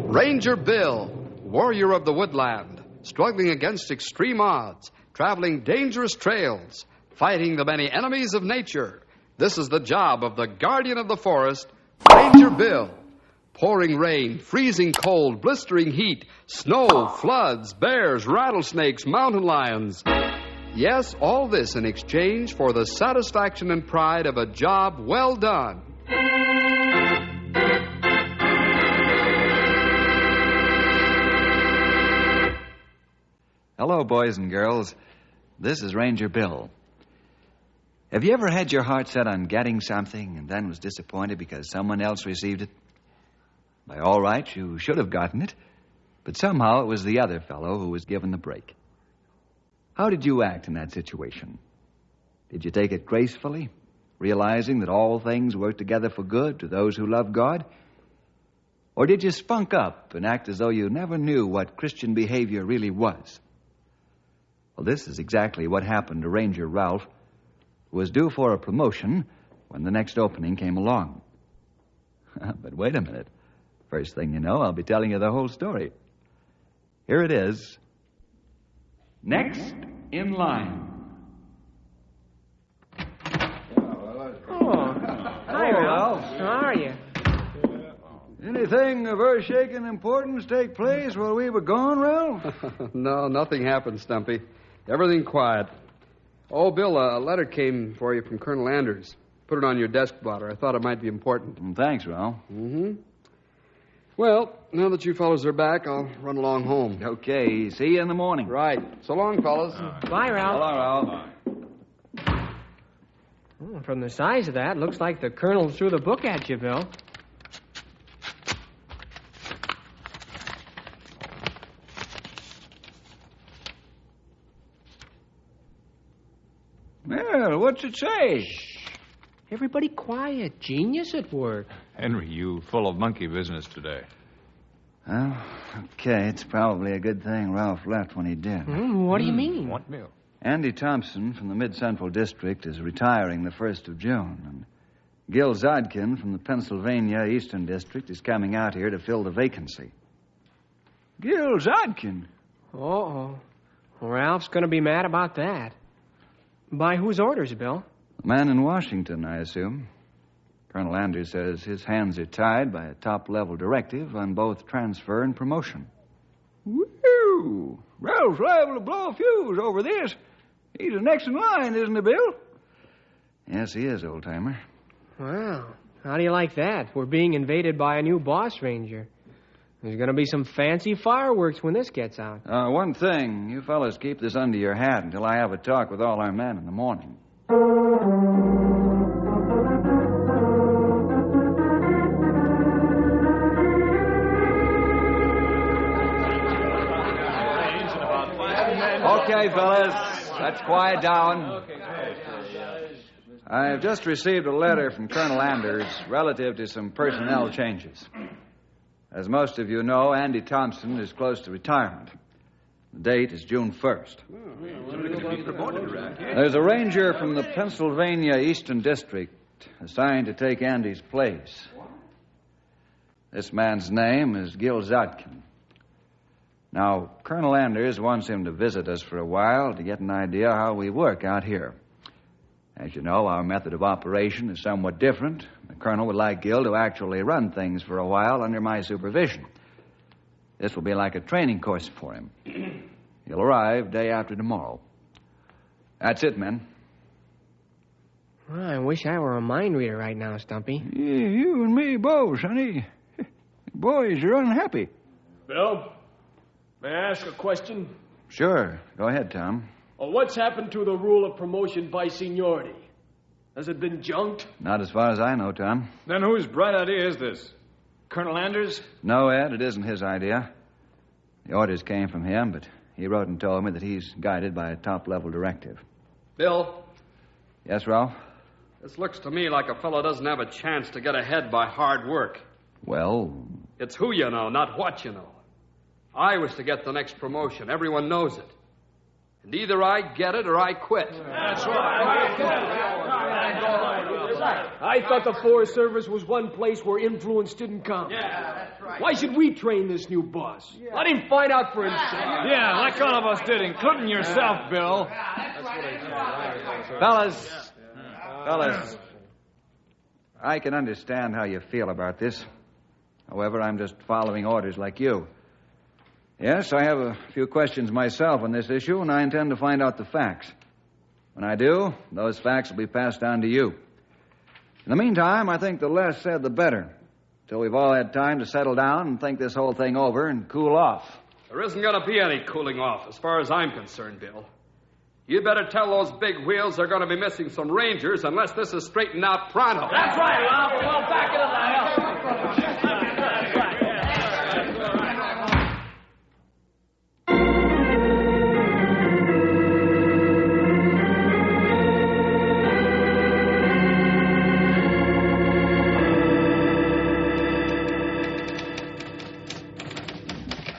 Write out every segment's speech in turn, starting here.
Ranger Bill, warrior of the woodland, struggling against extreme odds, traveling dangerous trails, fighting the many enemies of nature. This is the job of the guardian of the forest, Ranger Bill. Pouring rain, freezing cold, blistering heat, snow, floods, bears, rattlesnakes, mountain lions. Yes, all this in exchange for the satisfaction and pride of a job well done. Hello, boys and girls. This is Ranger Bill. Have you ever had your heart set on getting something and then was disappointed because someone else received it? By all rights, you should have gotten it, but somehow it was the other fellow who was given the break. How did you act in that situation? Did you take it gracefully, realizing that all things work together for good to those who love God? Or did you spunk up and act as though you never knew what Christian behavior really was? Well, this is exactly what happened to Ranger Ralph, who was due for a promotion when the next opening came along. But wait a minute. First thing you know, I'll be telling you the whole story. Here it is. Next in line. Oh, hi, Ralph. How are you? Anything of earth-shaking importance take place while we were gone, Ralph? No, nothing happened, Stumpy. Everything quiet. Oh, Bill, a letter came for you from Colonel Anders. Put it on your desk blotter. I thought it might be important. Thanks, Ralph. Mm-hmm. Well, now that you fellows are back, I'll run along home. Okay, see you in the morning. Right. So long, fellas. Bye, Ralph. Hello, Ralph. From the size of that, looks like the Colonel threw the book at you, Bill. Well, what's it say? Shh. Everybody quiet. Genius at work. Henry, you full of monkey business today. Well, okay, it's probably a good thing Ralph left when he did. What do you mean? Want milk? Andy Thompson from the Mid-Central District is retiring the 1st of June. And Gil Zodkin from the Pennsylvania Eastern District is coming out here to fill the vacancy. Gil Zodkin? Uh-oh. Ralph's going to be mad about that. By whose orders, Bill? The man in Washington, I assume. Colonel Anders says his hands are tied by a top-level directive on both transfer and promotion. Woo! Ralph's liable to blow a fuse over this. He's the next in line, isn't he, Bill? Yes, he is, old-timer. Well, how do you like that? We're being invaded by a new boss ranger. There's going to be some fancy fireworks when this gets out. One thing. You fellas keep this under your hat until I have a talk with all our men in the morning. Okay, fellas. Let's quiet down. I've just received a letter from Colonel Anders relative to some personnel changes. As most of you know, Andy Thompson is close to retirement. The date is June 1st. There's a ranger from the Pennsylvania Eastern District assigned to take Andy's place. This man's name is Gil Zodkin. Now, Colonel Anders wants him to visit us for a while to get an idea how we work out here. As you know, our method of operation is somewhat different. The Colonel would like Gil to actually run things for a while under my supervision. This will be like a training course for him. He'll arrive day after tomorrow. That's it, men. Well, I wish I were a mind reader right now, Stumpy. Yeah, you and me both, honey. Boys are unhappy. Bill, may I ask a question? Sure. Go ahead, Tom. What's happened to the rule of promotion by seniority? Has it been junked? Not as far as I know, Tom. Then whose bright idea is this? Colonel Anders? No, Ed, it isn't his idea. The orders came from him, but he wrote and told me that he's guided by a top-level directive. Bill, Yes, Ralph? this looks to me like a fellow doesn't have a chance to get ahead by hard work. Well, It's who you know, not what you know. I was to get the next promotion. Everyone knows it. And either I get it or I quit. That's right. I thought the Forest Service was one place where influence didn't count. Yeah, that's right. Why should we train this new boss? Let him find out for himself. Yeah, like all of us did, including yourself, Bill. Fellas, I can understand how you feel about this. However, I'm just following orders like you. Yes, I have a few questions myself on this issue, and I intend to find out the facts. When I do, those facts will be passed down to you. In the meantime, I think the less said, the better, till we've all had time to settle down and think this whole thing over and cool off. There isn't going to be any cooling off, as far as I'm concerned, Bill. You'd better tell those big wheels they're going to be missing some rangers unless this is straightened out pronto. That's right, Ralph. Well, back into the house.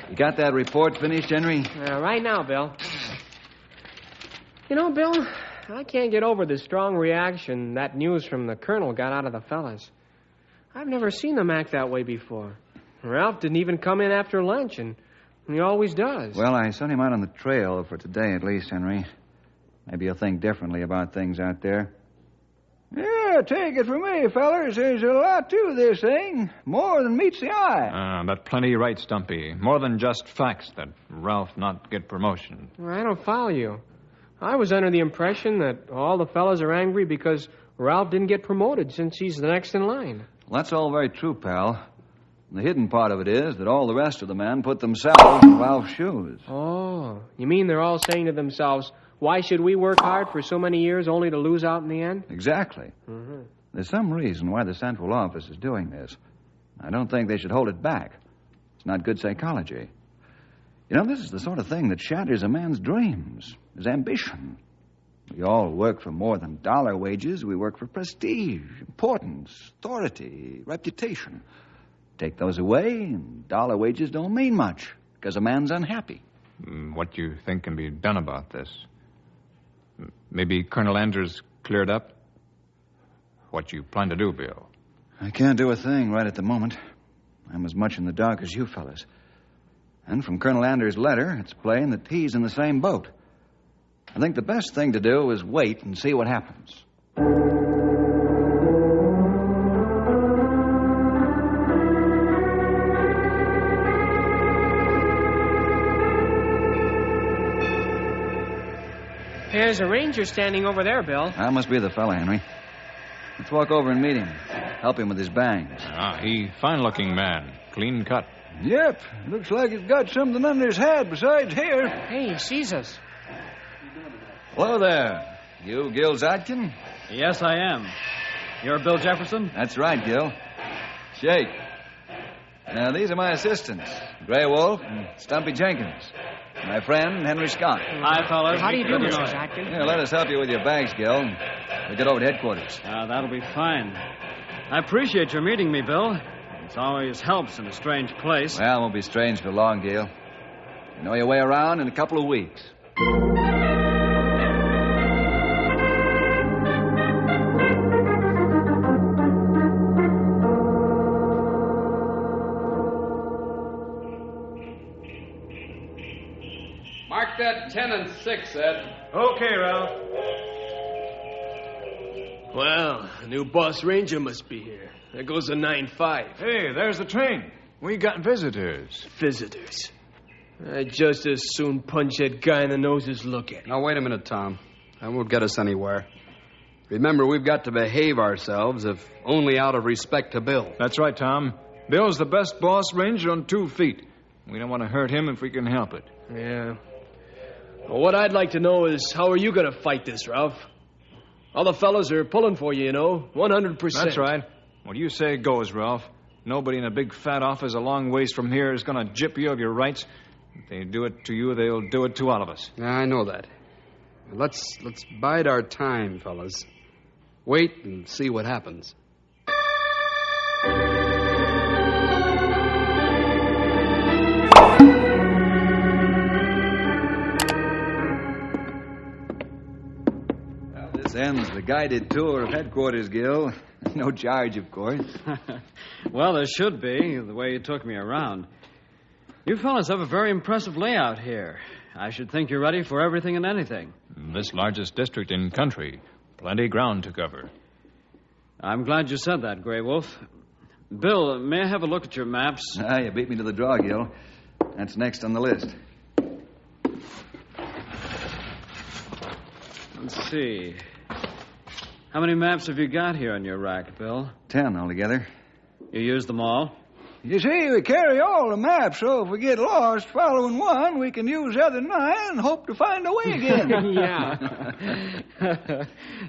You got that report finished, Henry? Right now, Bill. You know, Bill, I can't get over the strong reaction that news from the colonel got out of the fellas. I've never seen them act that way before. Ralph didn't even come in after lunch, and he always does. Well, I sent him out on the trail for today, at least, Henry. Maybe you'll think differently about things out there. Yeah, take it from me, fellers. There's a lot to this thing. More than meets the eye. But plenty right, Stumpy. More than just facts that Ralph not get promotion. I don't follow you. I was under the impression that all the fellas are angry because Ralph didn't get promoted since he's the next in line. Well, that's all very true, pal. The hidden part of it is that all the rest of the men put themselves in Ralph's shoes. Oh, you mean they're all saying to themselves, why should we work hard for so many years only to lose out in the end? Exactly. Mm-hmm. There's some reason why the Central Office is doing this. I don't think they should hold it back. It's not good psychology. You know, this is the sort of thing that shatters a man's dreams, his ambition. We all work for more than dollar wages. We work for prestige, importance, authority, reputation. Take those away, and dollar wages don't mean much because a man's unhappy. What do you think can be done about this? Maybe Colonel Andrews cleared up? What you plan to do, Bill? I can't do a thing right at the moment. I'm as much in the dark as you fellas. And from Colonel Andrews' letter, it's plain that he's in the same boat. I think the best thing to do is wait and see what happens. There's a ranger standing over there, Bill. That must be the fella, Henry. Let's walk over and meet him. Help him with his bangs. He fine-looking man. Clean cut. Yep, looks like he's got something under his hat besides hair. Hey, he sees us. Hello there. You Gil Zadkin? Yes, I am. You're Bill Jefferson? That's right, Gil. Shake. Now, these are my assistants, Grey Wolf and Stumpy Jenkins. My friend, Henry Scott. Hi, fellas. How do you do, Good to Mr. know you. Zadkin? Yeah, let us help you with your bags, Gil. We'll get over to headquarters. That'll be fine. I appreciate your meeting me, Bill. It always helps in a strange place. Well, it won't be strange for long, Gil. You know your way around in a couple of weeks. Mark that 10 and 6, Ed. Okay, Ralph. Well, the new boss ranger must be here. There goes the 9-5. Hey, there's the train. We got visitors. Visitors. I'd just as soon punch that guy in the nose as look at him. Now, wait a minute, Tom. That won't get us anywhere. Remember, we've got to behave ourselves, if only out of respect to Bill. That's right, Tom. Bill's the best boss ranger on 2 feet. We don't want to hurt him if we can help it. Yeah. Well, what I'd like to know is, how are you going to fight this, Ralph? All the fellas are pulling for you, 100%. That's right. What you say goes, Ralph. Nobody in a big fat office a long ways from here is going to gyp you of your rights. If they do it to you, they'll do it to all of us. Yeah, I know that. Let's bide our time, fellas. Wait and see what happens. This ends the guided tour of headquarters, Gil. No charge, of course. Well, there should be, the way you took me around. You fellas have a very impressive layout here. I should think you're ready for everything and anything. This largest district in country. Plenty ground to cover. I'm glad you said that, Grey Wolf. Bill, may I have a look at your maps? You beat me to the draw, Gil. That's next on the list. Let's see. How many maps have you got here on your rack, Bill? 10 altogether. You used them all? You see, we carry all the maps, so if we get lost following one, we can use the other 9 and hope to find a way again. Yeah.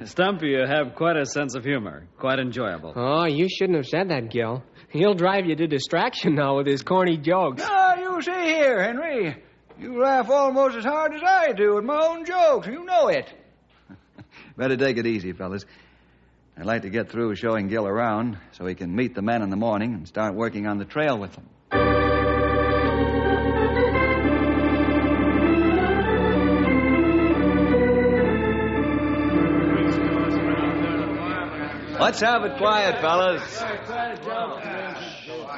Stumpy, you have quite a sense of humor. Quite enjoyable. Oh, you shouldn't have said that, Gil. He'll drive you to distraction now with his corny jokes. Ah, you see here, Henry. You laugh almost as hard as I do at my own jokes. You know it. Better take it easy, fellas. I'd like to get through showing Gil around so he can meet the men in the morning and start working on the trail with them. Let's have it quiet, fellas.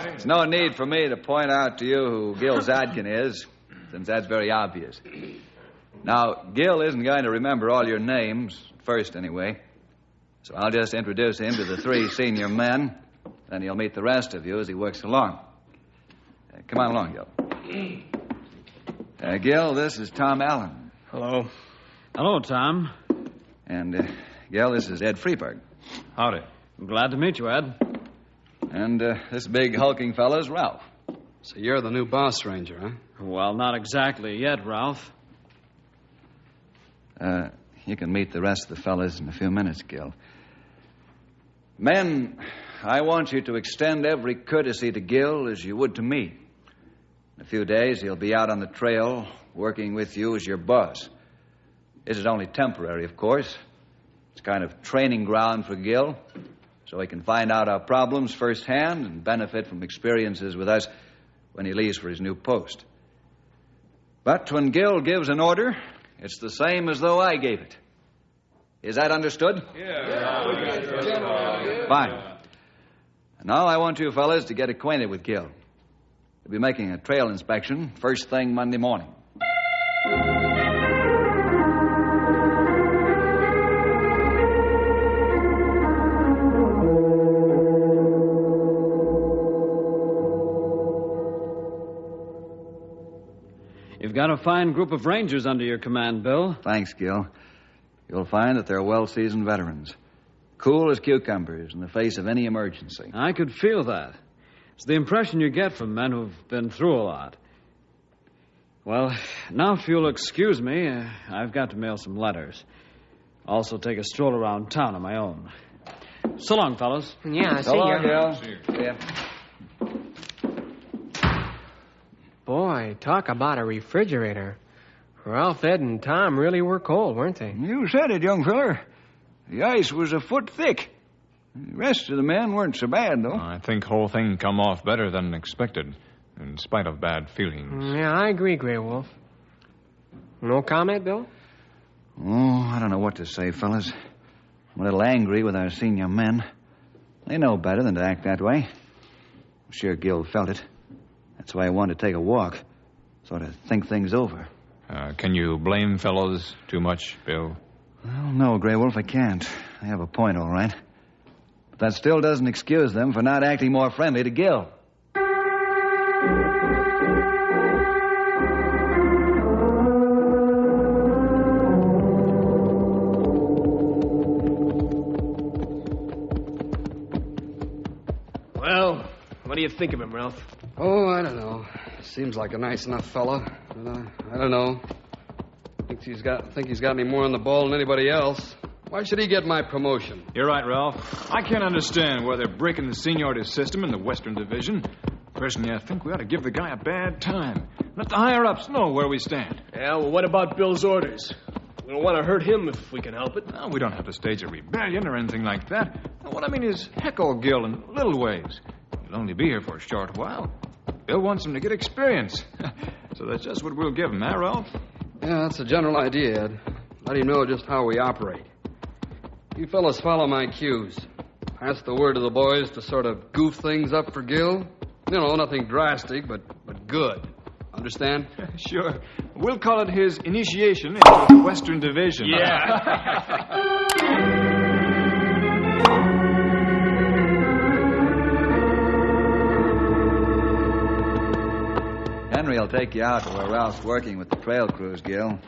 There's no need for me to point out to you who Gil Zadkin is, since that's very obvious. Now, Gil isn't going to remember all your names, first anyway. So I'll just introduce him to the 3 senior men. Then he'll meet the rest of you as he works along. Come on along, Gil. Gil, this is Tom Allen. Hello. Hello, Tom. And, Gil, this is Ed Freeberg. Howdy. I'm glad to meet you, Ed. And this big hulking fellow's Ralph. So you're the new boss ranger, huh? Well, not exactly yet, Ralph. You can meet the rest of the fellas in a few minutes, Gil. Men, I want you to extend every courtesy to Gil as you would to me. In a few days, he'll be out on the trail working with you as your boss. This is only temporary, of course. It's kind of training ground for Gil, so he can find out our problems firsthand and benefit from experiences with us when he leaves for his new post. But when Gil gives an order, it's the same as though I gave it. Is that understood? Yeah. Fine. Now I want you fellas to get acquainted with Gil. We'll be making a trail inspection first thing Monday morning. You've got a fine group of rangers under your command, Bill. Thanks, Gil. You'll find that they're well-seasoned veterans. Cool as cucumbers in the face of any emergency. I could feel that. It's the impression you get from men who've been through a lot. Well, now if you'll excuse me, I've got to mail some letters. Also take a stroll around town on my own. So long, fellas. Yeah, So see long, ya. Gil. See ya. Boy, talk about a refrigerator. Ralph, Ed, and Tom really were cold, weren't they? You said it, young feller. The ice was a foot thick. The rest of the men weren't so bad, though. I think whole thing come off better than expected, in spite of bad feelings. Yeah, I agree, Grey Wolf. No comment, Bill? Oh, I don't know what to say, fellas. I'm a little angry with our senior men. They know better than to act that way. I'm sure Gil felt it. That's why I wanted to take a walk. Sort of think things over. Can you blame fellows too much, Bill? Well, no, Grey Wolf, I can't. They have a point, all right. But that still doesn't excuse them for not acting more friendly to Gil. Well, what do you think of him, Ralph? Oh, I don't know. Seems like a nice enough fella. But I don't know. Think he's got any more on the ball than anybody else. Why should he get my promotion? You're right, Ralph. I can't understand why they're breaking the seniority system in the Western Division. Personally, I think we ought to give the guy a bad time. Let the higher-ups know where we stand. Yeah, well, what about Bill's orders? We don't want to hurt him if we can help it. No, we don't have to stage a rebellion or anything like that. What I mean is heckle Gil in little ways. He'll only be here for a short while. Bill wants him to get experience. So that's just what we'll give him, huh, Ralph? Yeah, that's a general idea, Ed. Let him know just how we operate. You fellas follow my cues. Pass the word to the boys to sort of goof things up for Gil. You know, nothing drastic, but good. Understand? Sure. We'll call it his initiation into the Western Division. Henry will take you out to where Ralph's working with the trail crews, Gil.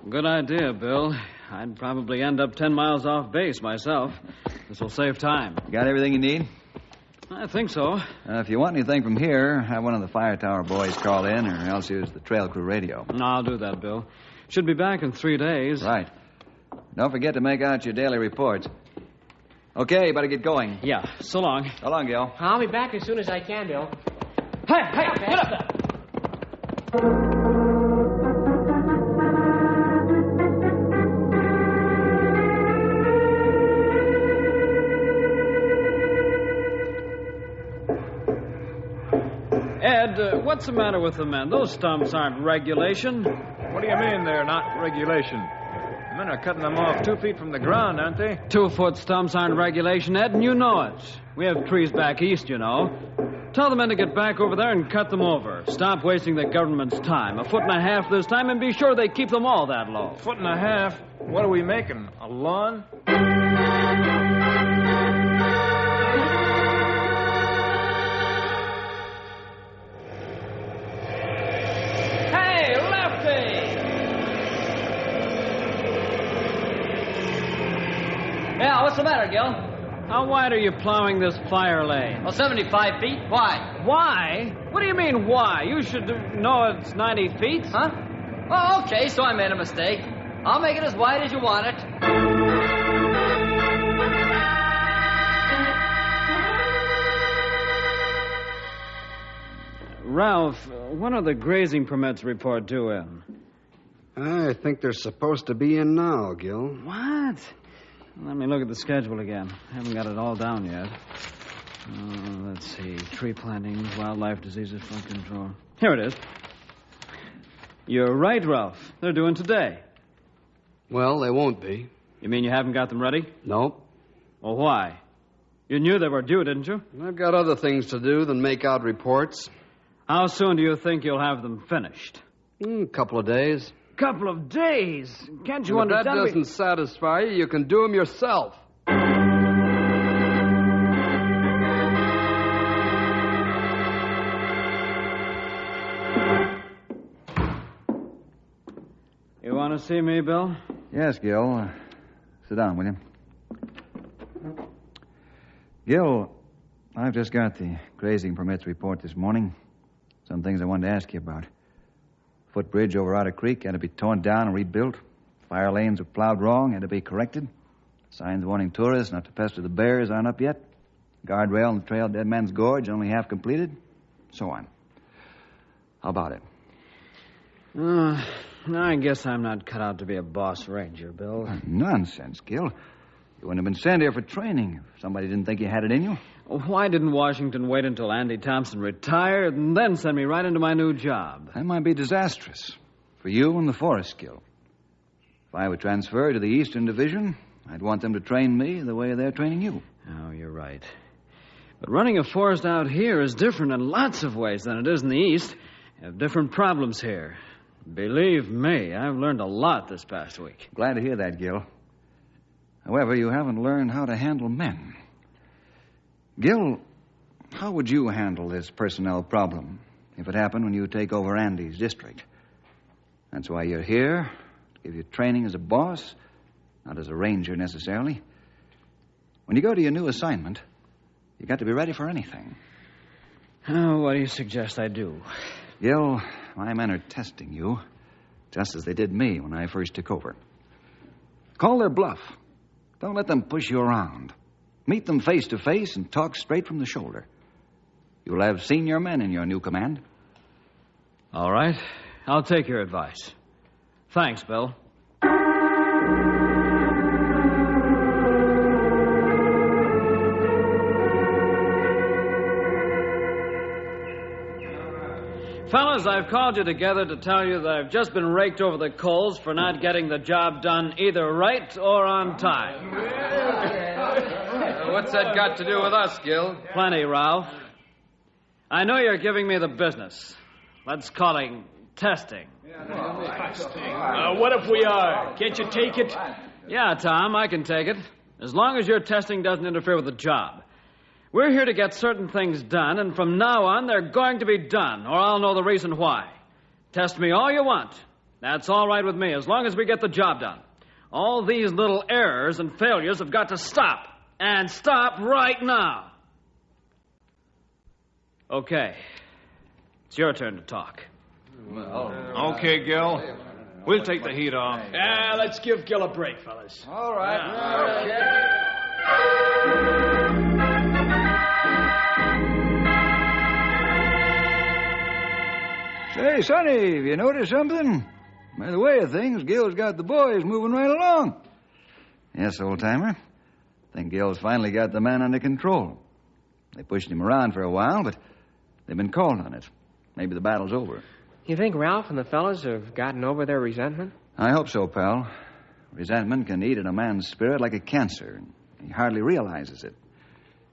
Good idea, Bill. I'd probably end up 10 miles off base myself. This will save time. Got everything you need? I think so. If you want anything from here, have one of the fire tower boys call in, or else use the trail crew radio. No, I'll do that, Bill. Should be back in 3 days. Right. Don't forget to make out your daily reports. Okay, better get going. Yeah, so long. So long, Gil. I'll be back as soon as I can, Bill. Hey, get up there. Ed, what's the matter with the men? Those stumps aren't regulation. What do you mean they're not regulation? The men are cutting them off 2 feet from the ground, aren't they? 2-foot stumps aren't regulation, Ed, and you know it. We have trees back east, you know. Tell the men to get back over there and cut them over. Stop wasting the government's time. 1.5 feet this time, and be sure they keep them all that low. 1.5 feet? What are we making? A lawn? Hey, Lefty! Yeah, what's the matter, Gil? How wide are you plowing this fire lane? Well, 75 feet. Why? Why? What do you mean, why? You should know it's 90 feet. Huh? Oh, okay, so I made a mistake. I'll make it as wide as you want it. Ralph, when are the grazing permits report due in? I think they're supposed to be in now, Gil. What? Let me look at the schedule again. I haven't got it all down yet. Let's see. Tree plantings, wildlife diseases, flood control. Here it is. You're right, Ralph. They're due in today. Well, they won't be. You mean you haven't got them ready? Nope. Well, why? You knew they were due, didn't you? I've got other things to do than make out reports. How soon do you think you'll have them finished? A couple of days. Couple of days? Can't you And if understand? that doesn't satisfy you, you can do them yourself. You want to see me, Bill? Yes, Gil. Sit down, will you? Gil, I've just got the grazing permits report this morning. Some things I wanted to ask you about. Footbridge over Otter Creek had to be torn down and rebuilt. Fire lanes were plowed wrong, had to be corrected. Signs warning tourists not to pester the bears aren't up yet. Guardrail on the trail Dead Man's Gorge only half completed. So on. How about it? I guess I'm not cut out to be a boss ranger, Bill. Nonsense, Gil. You wouldn't have been sent here for training if somebody didn't think you had it in you. Why didn't Washington wait until Andy Thompson retired and then send me right into my new job? That might be disastrous for you and the forest, Gil. If I were transferred to the Eastern Division, I'd want them to train me the way they're training you. Oh, you're right. But running a forest out here is different in lots of ways than it is in the East. You have different problems here. Believe me, I've learned a lot this past week. Glad to hear that, Gil. However, you haven't learned how to handle men. Gil, how would you handle this personnel problem if it happened when you take over Andy's district? That's why you're here, to give you training as a boss, not as a ranger necessarily. When you go to your new assignment, you got to be ready for anything. Oh, what do you suggest I do? Gil, my men are testing you, just as they did me when I first took over. Call their bluff. Don't let them push you around. Meet them face to face and talk straight from the shoulder. You'll have senior men in your new command. All right. I'll take your advice. Thanks, Bill. Fellas, fellas, I've called you together to tell you that I've just been raked over the coals for not getting the job done either right or on time. What's that got to do with us, Gil? Plenty, Ralph. I know you're giving me the business. Let's call it testing. What if we are? Can't you take it? Yeah, Tom, I can take it. As long as your testing doesn't interfere with the job. We're here to get certain things done, and from now on, they're going to be done, or I'll know the reason why. Test me all you want. That's all right with me, as long as we get the job done. All these little errors and failures have got to stop, and stop right now. Okay. It's your turn to talk. Okay, Gil. We'll take the heat off. Let's give Gil a break, fellas. All right. Say, Sonny, have you noticed something? By the way of things, Gil's got the boys moving right along. Yes, old-timer. I think Gil's finally got the man under control. They pushed him around for a while, but they've been called on it. Maybe the battle's over. You think Ralph and the fellas have gotten over their resentment? I hope so, pal. Resentment can eat at a man's spirit like a cancer. He hardly realizes it.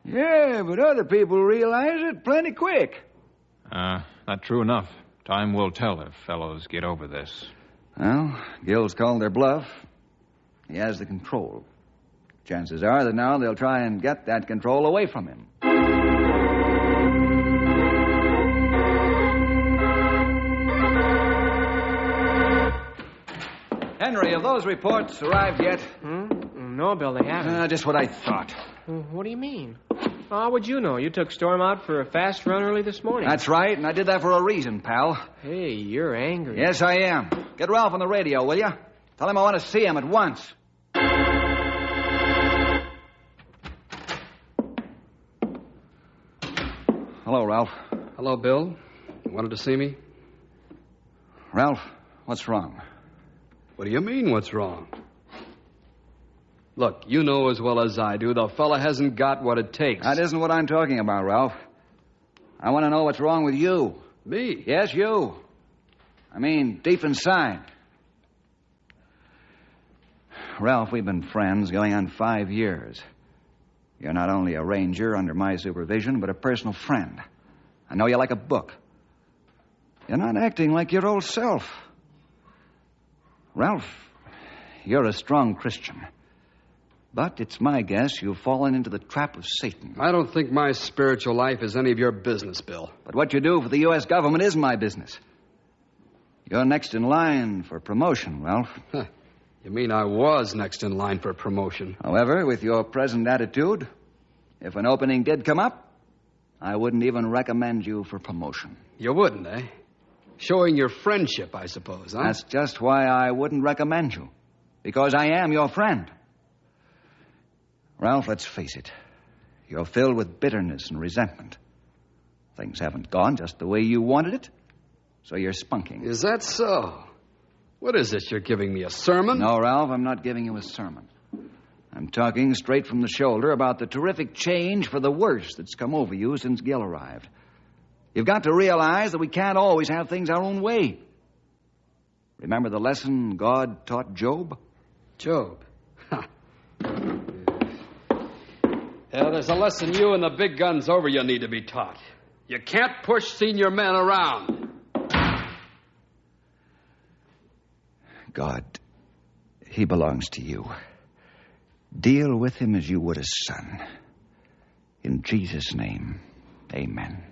Yeah, but other people realize it plenty quick. Not true enough. Time will tell if fellows get over this. Well, Gil's called their bluff. He has the control. Chances are that now they'll try and get that control away from him. Henry, have those reports arrived yet? No, Bill, they haven't. Just what I thought. What do you mean? How would you know? You took Storm out for a fast run early this morning. That's right, and I did that for a reason, pal. Hey, you're angry. Yes, I am. Get Ralph on the radio, will you? Tell him I want to see him at once. Hello, Ralph. Hello, Bill. You wanted to see me? Ralph, what's wrong? What do you mean, what's wrong? Look, you know as well as I do, the fella hasn't got what it takes. That isn't what I'm talking about, Ralph. I want to know what's wrong with you. Me? Yes, you. I mean, deep inside. Ralph, we've been friends going on 5 years. You're not only a ranger under my supervision, but a personal friend. I know you like a book. You're not acting like your old self. Ralph, you're a strong Christian. But it's my guess you've fallen into the trap of Satan. I don't think my spiritual life is any of your business, Bill. But what you do for the U.S. government is my business. You're next in line for promotion, Ralph. You mean I was next in line for promotion? However, with your present attitude, if an opening did come up, I wouldn't even recommend you for promotion. You wouldn't, eh? Showing your friendship, I suppose, huh? That's just why I wouldn't recommend you. Because I am your friend. Ralph, let's face it. You're filled with bitterness and resentment. Things haven't gone just the way you wanted it, so you're spunking. Is that so? What is this, you're giving me a sermon? No, Ralph, I'm not giving you a sermon. I'm talking straight from the shoulder about the terrific change for the worse that's come over you since Gil arrived. You've got to realize that we can't always have things our own way. Remember the lesson God taught Job? Job? Yeah, there's a lesson you and the big guns over you need to be taught. You can't push senior men around. God, he belongs to you. Deal with him as you would a son. In Jesus' name, amen.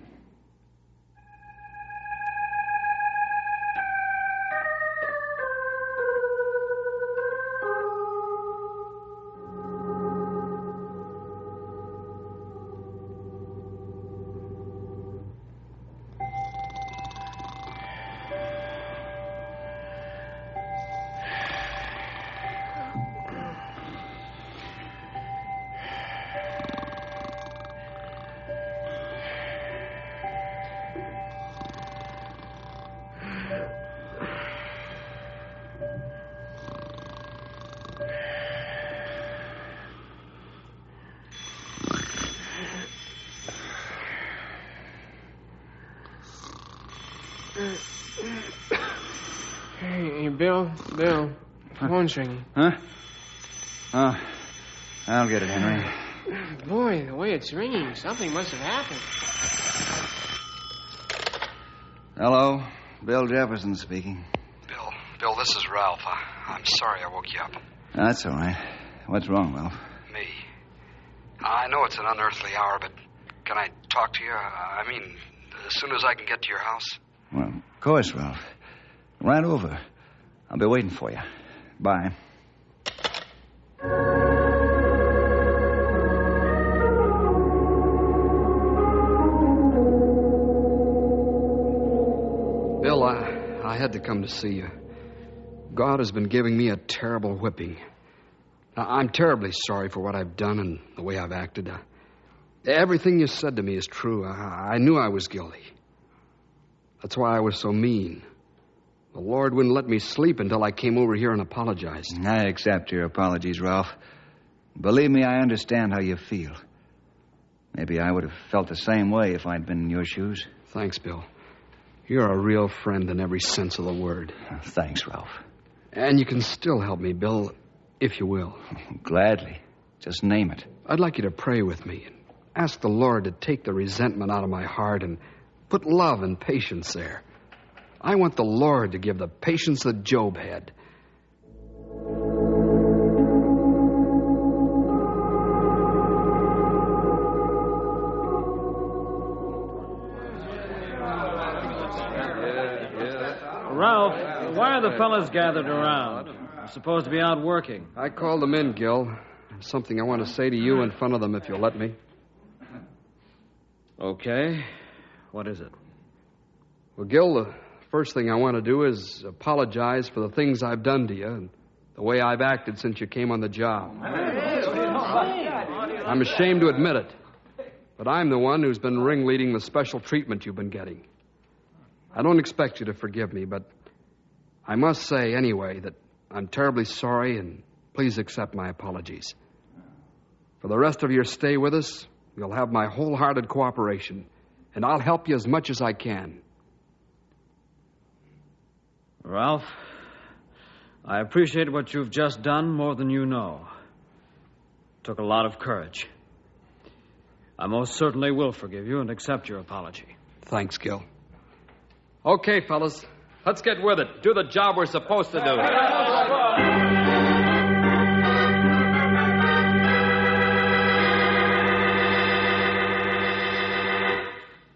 Bill, phone's ringing. Huh? Oh, I'll get it, Henry. Boy, the way it's ringing, something must have happened. Hello, Bill Jefferson speaking. Bill, this is Ralph. I'm sorry I woke you up. That's all right. What's wrong, Ralph? Me. I know it's an unearthly hour, but can I talk to you? I mean, as soon as I can get to your house. Well, of course, Ralph. Right over. I'll be waiting for you. Bye. Bill, I had to come to see you. God has been giving me a terrible whipping. I'm terribly sorry for what I've done and the way I've acted. Everything you said to me is true. I knew I was guilty. That's why I was so mean. The Lord wouldn't let me sleep until I came over here and apologized. I accept your apologies, Ralph. Believe me, I understand how you feel. Maybe I would have felt the same way if I'd been in your shoes. Thanks, Bill. You're a real friend in every sense of the word. Thanks, Ralph. And you can still help me, Bill, if you will. Gladly. Just name it. I'd like you to pray with me and ask the Lord to take the resentment out of my heart and put love and patience there. I want the Lord to give the patience that Job had. Ralph, why are the fellas gathered around? They're supposed to be out working. I called them in, Gil. There's something I want to say to you in front of them, if you'll let me. Okay. What is it? Well, Gil, the first thing I want to do is apologize for the things I've done to you and the way I've acted since you came on the job. I'm ashamed to admit it, but I'm the one who's been ringleading the special treatment you've been getting. I don't expect you to forgive me, but I must say anyway that I'm terribly sorry, and please accept my apologies. For the rest of your stay with us, you'll have my wholehearted cooperation, and I'll help you as much as I can. Ralph, I appreciate what you've just done more than you know. It took a lot of courage. I most certainly will forgive you and accept your apology. Thanks, Gil. Okay, fellas, let's get with it. Do the job we're supposed to do.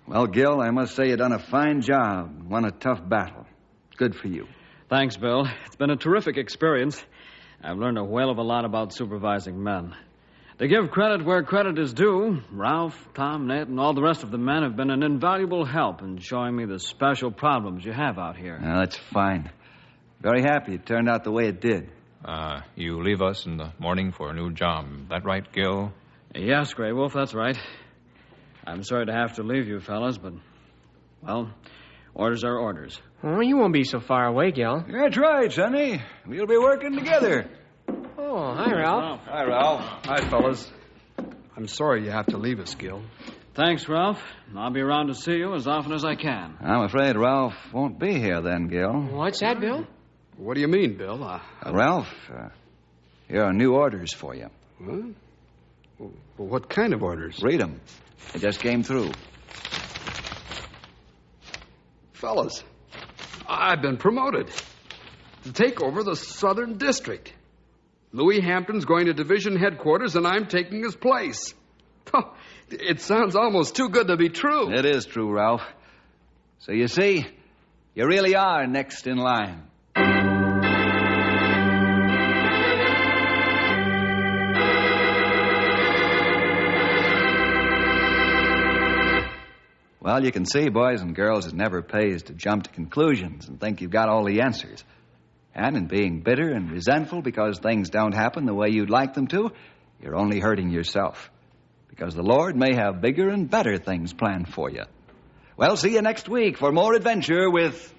Well, Gil, I must say you've done a fine job. Won a tough battle. Good for you. Thanks, Bill. It's been a terrific experience. I've learned a whale of a lot about supervising men. To give credit where credit is due, Ralph, Tom, Ned, and all the rest of the men have been an invaluable help in showing me the special problems you have out here. Well, that's fine. Very happy it turned out the way it did. You leave us in the morning for a new job. That right, Gil? Yes, Grey Wolf, that's right. I'm sorry to have to leave you fellas, but, well, orders are orders. Oh, you won't be so far away, Gil. That's right, Sonny. We'll be working together. Oh, hi, Ralph. Hi, Ralph. Hi, fellas. I'm sorry you have to leave us, Gil. Thanks, Ralph. I'll be around to see you as often as I can. I'm afraid Ralph won't be here then, Gil. What's that, Bill? What do you mean, Bill? Ralph, here are new orders for you. Huh? Well, what kind of orders? Read them. They just came through. Fellas, I've been promoted to take over the Southern District. Louis Hampton's going to division headquarters, and I'm taking his place. Oh, it sounds almost too good to be true. It is true, Ralph. So you see, you really are next in line. Well, you can see, boys and girls, it never pays to jump to conclusions and think you've got all the answers. And in being bitter and resentful because things don't happen the way you'd like them to, you're only hurting yourself. Because the Lord may have bigger and better things planned for you. Well, see you next week for more adventure with...